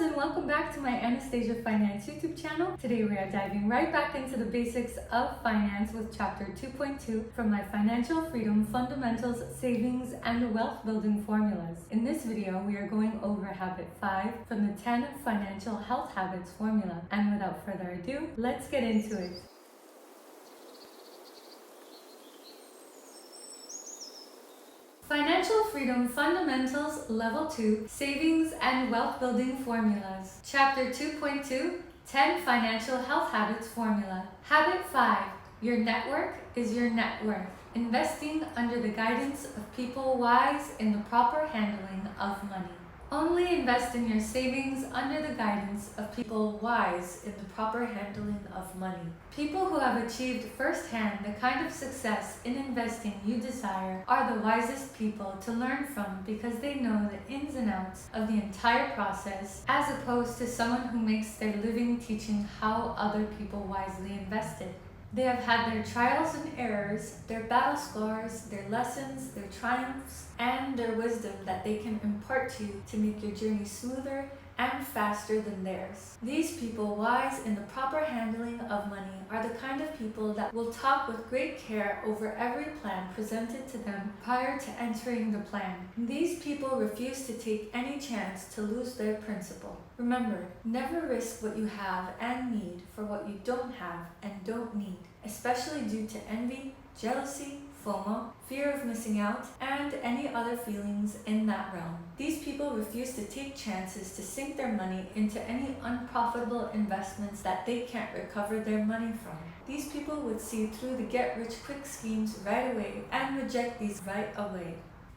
and welcome back to my Anastasia Finance YouTube channel. Today we are diving right back into the basics of finance with chapter 2.2 from my Financial Freedom Fundamentals, Savings, and Wealth Building Formulas. In this video, we are going over habit 5 from the 10 Financial Health Habits formula. And without further ado, let's get into it. Financial Freedom Fundamentals Level 2 Savings and Wealth Building Formulas. Chapter 2.2 10 Financial Health Habits Formula. Habit 5 Your network is your net worth. Investing under the guidance of people wise in the proper handling of money. Only invest in your savings under the guidance of people wise in the proper handling of money. People who have achieved firsthand the kind of success in investing you desire are the wisest people to learn from because they know the ins and outs of the entire process, as opposed to someone who makes their living teaching how other people wisely invested. They have had their trials and errors, their battle scars, their lessons, their triumphs, and their wisdom that they can impart to you to make your journey smoother and faster than theirs. These people wise in the proper handling of money are the kind of people that will talk with great care over every plan presented to them prior to entering the plan. These people refuse to take any chance to lose their principal. Remember, never risk what you have and need for what you don't have and don't need, especially due to envy, jealousy, FOMO, fear of missing out, and any other feelings in that realm. These people refuse to take chances to sink their money into any unprofitable investments that they can't recover their money from. These people would see through the get-rich-quick schemes right away and reject these right away.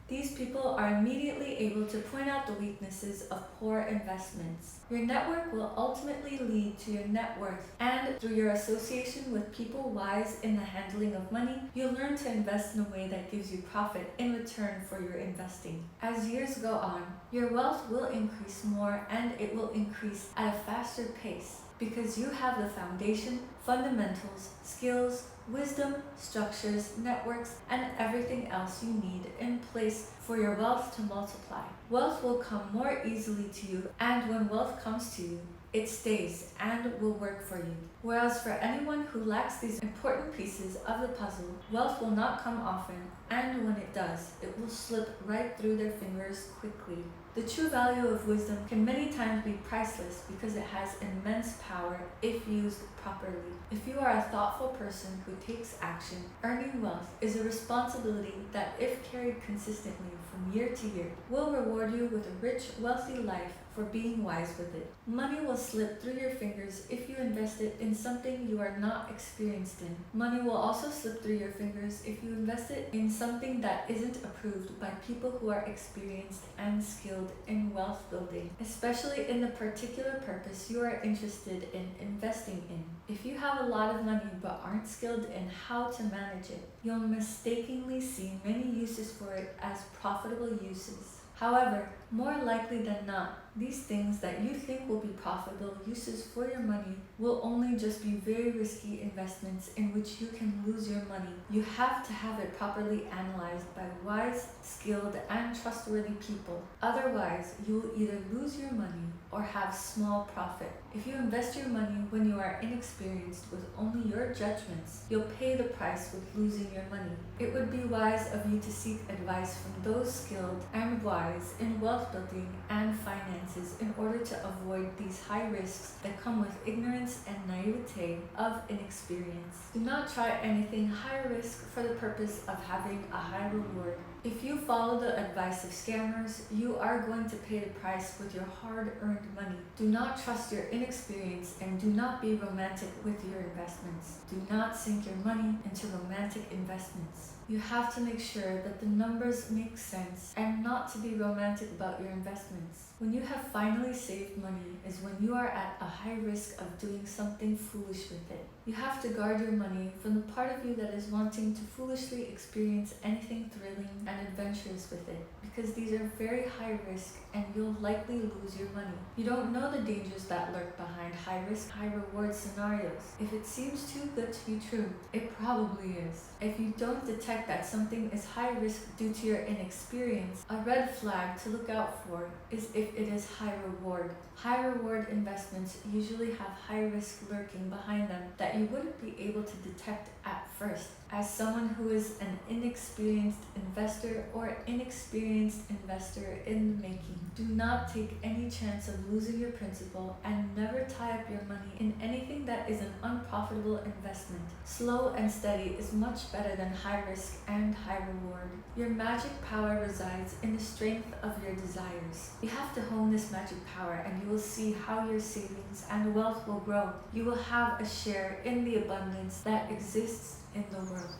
These people are immediately able to point out the weaknesses of poor investments. Your network will ultimately lead to your net worth, and through your association with people wise in the handling of money, you'll learn to invest in a way that gives you profit in return for your investing. As years go on, your wealth will increase more and it will increase at a faster pace because you have the foundation, fundamentals, skills, wisdom, structures, networks, and everything else you need in place for your wealth to multiply. Wealth will come more easily to you, and when wealth comes to you, it stays and will work for you. Whereas for anyone who lacks these important pieces of the puzzle, wealth will not come often, and when it does, it will slip right through their fingers quickly. The true value of wisdom can many times be priceless because it has immense power if used properly. If you are a thoughtful person who takes action, earning wealth is a responsibility that, if carried consistently from year to year, will reward you with a rich, wealthy life for being wise with it. Money will slip through your fingers if you invest it in something you are not experienced in. Money will also slip through your fingers if you invest it in something that isn't approved by people who are experienced and skilled in wealth building, especially in the particular purpose you are interested in investing in. If you have a lot of money but aren't skilled in how to manage it, you'll mistakenly see many uses for it as profitable uses. However, more likely than not, these things that you think will be profitable uses for your money will only just be very risky investments in which you can lose your money. You have to have it properly analyzed by wise, skilled, and trustworthy people. Otherwise, you will either lose your money or have small profit. If you invest your money when you are inexperienced with only your judgments, you'll pay the price with losing your money. It would be wise of you to seek advice from those skilled and wise in wealth building and finances in order to avoid these high risks that come with ignorance and naivete of inexperience. Do not try anything high risk for the purpose of having a high reward. If you follow the advice of scammers, you are going to pay the price with your hard-earned money. Do not trust your inexperience and do not be romantic with your investments. Do not sink your money into romantic investments. You have to make sure that the numbers make sense and not to be romantic about your investments. When you have finally saved money is when you are at a high risk of doing something foolish with it. You have to guard your money from the part of you that is wanting to foolishly experience anything thrilling and adventurous with it, because these are very high risk and you'll likely lose your money. You don't know the dangers that lurk behind high risk, high reward scenarios. If it seems too good to be true, it probably is. If you don't detect that something is high risk due to your inexperience, a red flag to look out for is if if it is high reward. High reward investments usually have high risk lurking behind them that you wouldn't be able to detect at first. As someone who is an inexperienced investor or inexperienced investor in the making, do not take any chance of losing your principal and never tie up your money in anything that is an unprofitable investment. Slow and steady is much better than high risk and high reward. Your magic power resides in the strength of your desires. You have to hone this magic power and you will see how your savings and wealth will grow. You will have a share in the abundance that exists in the world.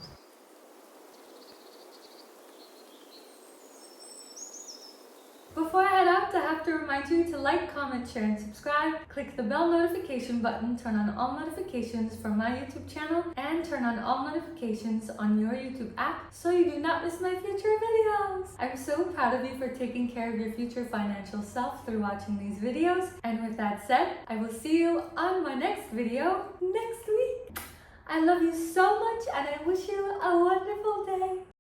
Before I head out, I have to remind you to like, comment, share, and subscribe. Click the bell notification button, turn on all notifications for my YouTube channel, and turn on all notifications on your YouTube app so you do not miss my future videos. I'm so proud of you for taking care of your future financial self through watching these videos. And with that said, I will see you on my next video next week. I love you so much and I wish you a wonderful day.